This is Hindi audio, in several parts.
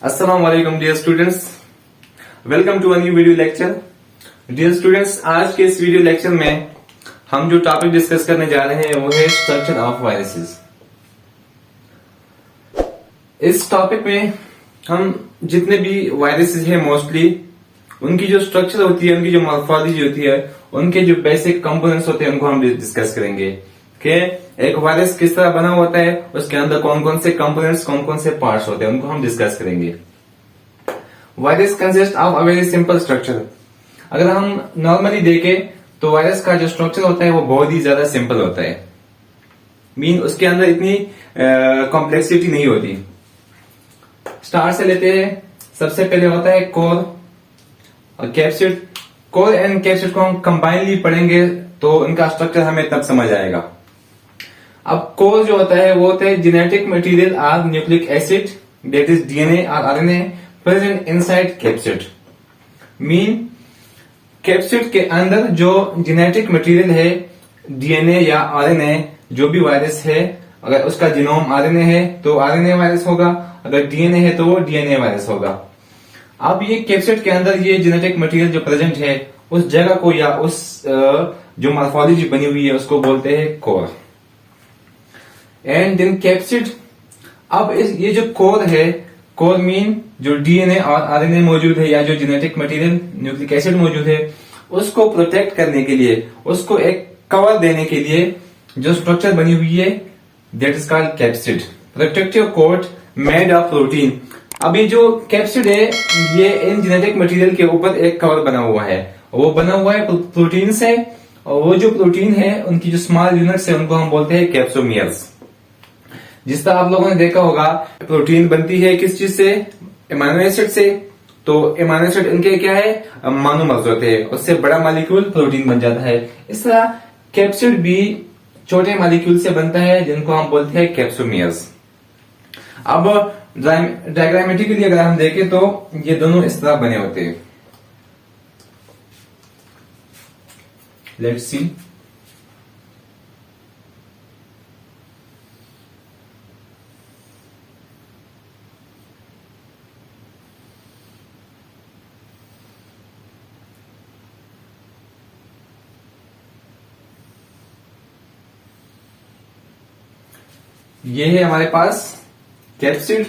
अस्सलाम वालेकुम dear students, welcome to a new video lecture. Dear students, आज के इस वीडियो लेक्चर में हम जो टॉपिक डिस्कस करने जा रहे हैं वो है स्ट्रक्चर ऑफ वायरसेस। इस टॉपिक में हम जितने भी वायरसेस हैं मोस्टली उनकी जो स्ट्रक्चर होती है, उनकी जो मॉर्फोलॉजी होती है, उनके जो बेसिक कंपोनेंट्स होते हैं उनको हम डिस्कस करेंगे कि एक वायरस किस तरह बना होता है, उसके अंदर कौन कौन से कंपोनेंट्स, कौन कौन से पार्ट्स होते हैं, उनको हम डिस्कस करेंगे। Virus consist of a very simple structure. अगर हम नॉर्मली देखें तो वायरस का जो स्ट्रक्चर होता है वो बहुत ही ज्यादा सिंपल होता है। मीन उसके अंदर इतनी कॉम्प्लेक्सिटी नहीं होती। स्टार्ट से लेते हैं, सबसे पहले होता है कोर और कैप्सिड। कोर एंड कैप्सिड को हम कंबाइनली पढ़ेंगे तो इनका स्ट्रक्चर हमें तब समझ आएगा। अब कोर जो होता है वो होता है जेनेटिक मटेरियल और nucleic acid, that is DNA और RNA present inside capsid. Mean capsid के अंदर जो जेनेटिक मटेरियल है, डीएनए या आरएनए, जो भी वायरस है, अगर उसका जीनोम आरएनए है तो आरएनए वायरस होगा, अगर डीएनए है तो वो डीएनए वायरस होगा। अब ये कैप्सिड के अंदर ये जेनेटिक मटेरियल जो प्रेजेंट है उस जगह को या उस जो मॉर्फोलॉजी बनी हुई है उसको बोलते हैं कोर। And then capsid. अब ये जो कोर है, कोर मीन जो डीएनए और आरएनए मौजूद है या जो जेनेटिक मटेरियल न्यूक्लिक एसिड मौजूद है उसको प्रोटेक्ट करने के लिए, उसको एक कवर देने के लिए जो स्ट्रक्चर बनी हुई है that is called capsid, protective coat made of protein. अब ये जो कैप्सिड है ये इन जेनेटिक मटेरियल के ऊपर एक कवर बना हुआ है, वो बना हुआ है प्रोटीन से, और वो जो प्रोटीन है उनकी जो स्मॉल यूनिट्स है उनको हम बोलते हैं कैप्सोमियर्स। जिस तरह आप लोगों ने देखा होगा प्रोटीन बनती है किस चीज से, एमाइनो एसिड से, तो एमाइनो एसिड इनके क्या है, मोनोमर्स होते हैं, उससे बड़ा मॉलिक्यूल प्रोटीन बन जाता है। इस तरह कैप्सिड भी छोटे मॉलिक्यूल से बनता है जिनको हम बोलते हैं कैप्सोमियर्स। अब डायग्रामेटिकली अगर हम देखें तो ये दोनों इस तरह बने होते हैं। Let's see. ये है हमारे पास कैप्सिड।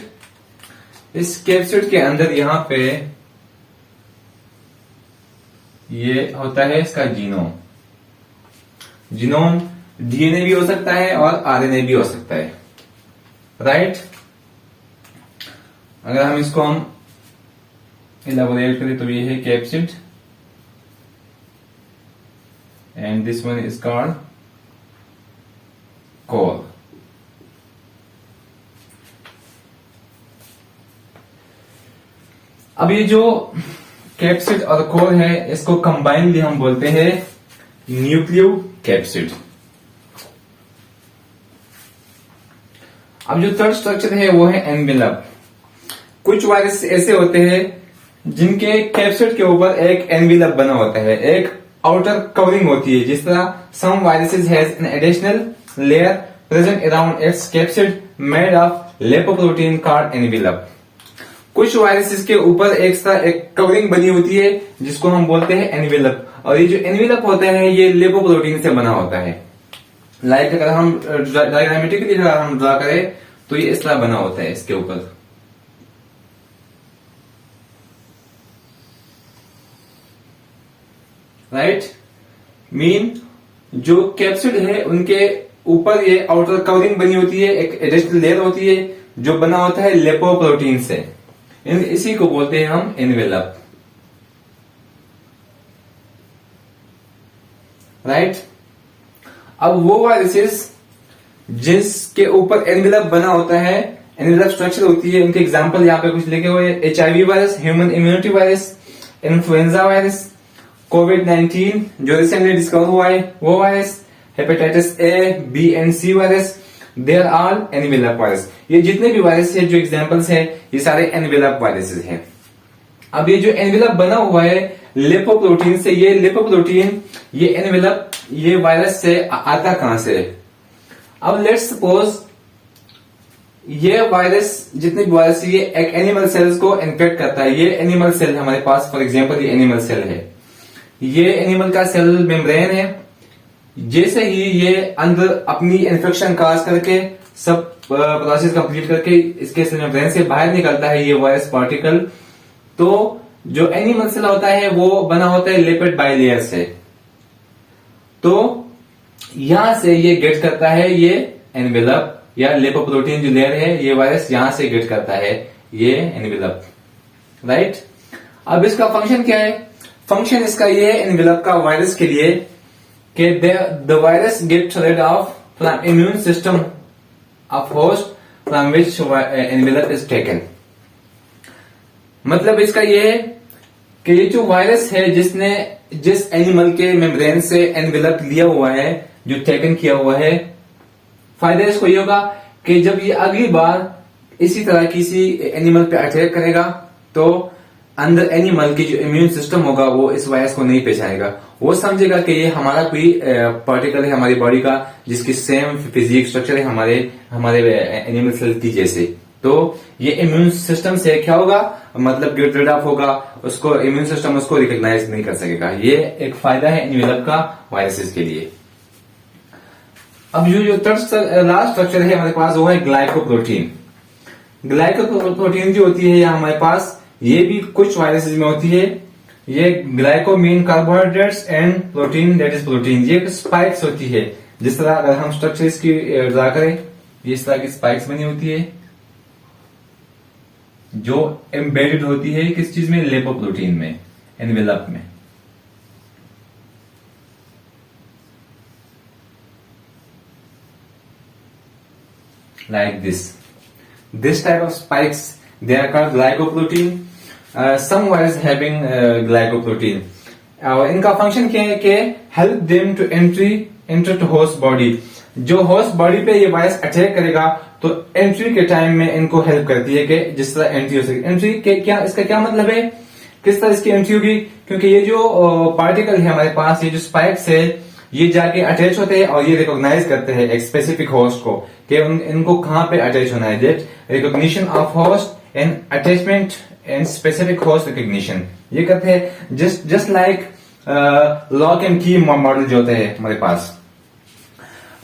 इस कैप्सिड के अंदर यहां पे ये होता है इसका जीनोम। जीनोम डीएनए भी हो सकता है और आरएनए भी हो सकता है, राइट। अगर हम इसको हम इलाबोरेट करें तो ये है capsid and this one is called core. अब ये जो कैप्सिड और कोर है इसको कंबाइनली हम बोलते हैं न्यूक्लियो कैप्सिड। अब जो थर्ड स्ट्रक्चर है वो है एनवेलप। कुछ वायरस ऐसे होते हैं जिनके कैप्सिड के ऊपर एक एनवेलप बना होता है, एक आउटर कवरिंग होती है। जिस तरह some viruses has an additional layer present around its capsid made of lipoprotein called envelope. कुछ वायरसेस के ऊपर एक कवरिंग बनी होती है जिसको हम बोलते हैं एनवेलप, और ये जो एनवेलप होता है ये लिपोप्रोटीन से बना होता है। लाइक अगर हम डायग्रामेटिकली अगर हम ड्रा करें तो ये इस तरह बना होता है इसके ऊपर, राइट। मीन जो कैप्सिड है उनके ऊपर ये आउटर कवरिंग बनी होती है, एक एडिशनल लेयर होती है जो बना होता है लिपोप्रोटीन से। इसी को बोलते हैं हम एनवेलप, राइट। अब वो वायरसेस जिसके ऊपर एनवेलप बना होता है, एनवेलप स्ट्रक्चर होती है, उनके एग्जांपल यहाँ पे कुछ लिखे हुए हैं। HIV virus, human immunity virus, influenza virus, कोविड-19 जो रिसेंटली डिस्कवर हुआ है वो virus, hepatitis A, B and C virus, they are all envelope virus. ये जितने भी वायरस है जो एग्जांपल्स है ये सारे एनवेलप वायरसेस हैं। अब ये जो एनवेलप बना हुआ है लिपोप्रोटीन से, ये लिपोप्रोटीन, ये एनवेलप, ये वायरस से आता कहां से? अब लेट्स सपोज ये वायरस, जितने भी वायरस ये एक एनिमल सेल्स को इन्फेक्ट करता है। ये एनिमल सेल हमारे पास, फॉर एग्जांपल ये एनिमल सेल है, ये एनिमल का सेल मेम्ब्रेन है। जैसे ही ये अंदर अपनी इन्फेक्शन काज करके सब प्रोसेस कंप्लीट करके इसके सेल मेम्ब्रेन से बाहर निकलता है ये वायरस पार्टिकल, तो जो एनिमल सेल होता है वो बना होता है लिपिड बाइलेयर से। तो यहां से ये गेट करता है ये एनवेलप या लिपोप्रोटीन जो लेयर है, ये वायरस यहां से गेट करता है ये एनवेलप, राइट। अब इसका फंक्शन क्या है? फंक्शन इसका ये है एनवेलप का वायरस के लिए कि the virus get rid of from immune system of host from which envelope is taken. मतलब इसका ये है कि ये जो वायरस है जिसने जिस एनिमल के मेम्ब्रेन से एनवेलप लिया हुआ है, जो टेकन किया हुआ है, फायदा इसको ये होगा कि जब ये अगली बार इसी तरह किसी एनिमल पे अटैक करेगा तो अंदर एनिमल की जो इम्यून सिस्टम होगा वो इस वायरस को नहीं पहचानेगा। वो समझेगा कि ये हमारा कोई पार्टिकल है हमारी बॉडी का जिसकी सेम फिजिक स्ट्रक्चर है हमारे एनिमल सेल की जैसे। तो ये इम्यून सिस्टम से क्या होगा, मतलब गेट रेड ऑफ होगा, उसको इम्यून सिस्टम उसको रिकॉग्नाइज नहीं कर सकेगा। ये एक फायदा है एनवेलप का वायरसेस के लिए। अब जो लास्ट स्ट्रक्चर है हमारे पास वो है ग्लाइकोप्रोटीन। ग्लाइकोप्रोटीन जो होती है हमारे पास, ये भी कुछ वायरसेस में होती है। ये glyco mean carbohydrates and protein that is protein. ये स्पाइक्स होती है, जिस तरह अगर हम स्ट्रक्चर इसकी ड्रा करें, ये इस तरह की स्पाइक्स बनी होती है जो एम्बेडेड होती है किस चीज में, लिपोप्रोटीन में, एनवेलप में। Like this type of spikes, they are called glycoprotein. Some viruses having glycoprotein. और इनका फंक्शन क्या है कि help them to enter to host body. जो होस्ट बॉडी पे ये वायरस अटैक करेगा तो एंट्री के टाइम में इनको हेल्प करती है कि जिस तरह एंट्री हो सके। एंट्री के क्या, इसका क्या मतलब है, किस तरह इसकी एंट्री होगी? क्योंकि ये जो पार्टिकल है हमारे पास, ये जो स्पाइक्स है, ये जाके अटैच होते हैं और ये रिकॉग्नाइज करते हैं एक स्पेसिफिक होस्ट को कि इनको कहां पे अटैच होना है। That recognition of host and attachment and specific host recognition ये करते हैं। जस्ट लाइक लॉक एंड की मॉडल जो होते हैं हमारे पास।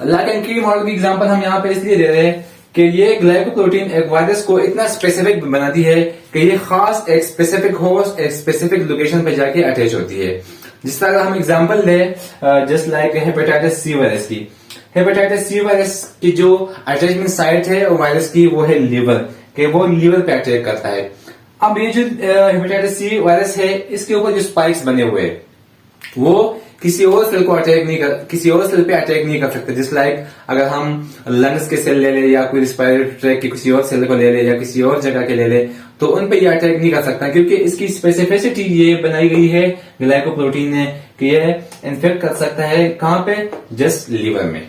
लॉक एंड की मॉडल की एग्जांपल हम यहाँ पे इसलिए दे रहे हैं कि ये ग्लाइकोप्रोटीन एक वायरस को इतना स्पेसिफिक बनाती है कि ये खास एक स्पेसिफिक होस्ट, एक स्पेसिफिक लोकेशन पे जाके अटैच होती है। जिस तरह अगर हम एग्जांपल लें just like hepatitis C virus की, हेपेटाइटिस सी वायरस की जो अटैचमेंट साइट है वायरस की वो है लीवर, कि वो लीवर पे अटैक करता है। अब ये जो हेपेटाइटिस सी वायरस है, इसके ऊपर जो स्पाइक्स बने हुए हैं वो किसी और सेल को किसी और सेल पे अटैक नहीं कर सकते। जिस लाइक अगर हम लंग्स के सेल ले ले या कोई रिस्पायरेटरी ट्रैक के किसी और सेल को ले ले या किसी और जगह के ले ले, तो उन पे ये अटैक नहीं कर सकता, क्योंकि इसकी स्पेसिफिसिटी ये बनाई गई है ग्लाइकोप्रोटीन ने कि ये इन्फेक्ट कर सकता है कहां पे, जस्ट लीवर में।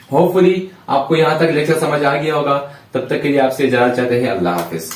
होपफुली आपको यहां तक लेक्चर समझ आ गया होगा। तब तक के लिए आपसे इजाजत चाहते हैं। अल्लाह हाफिज।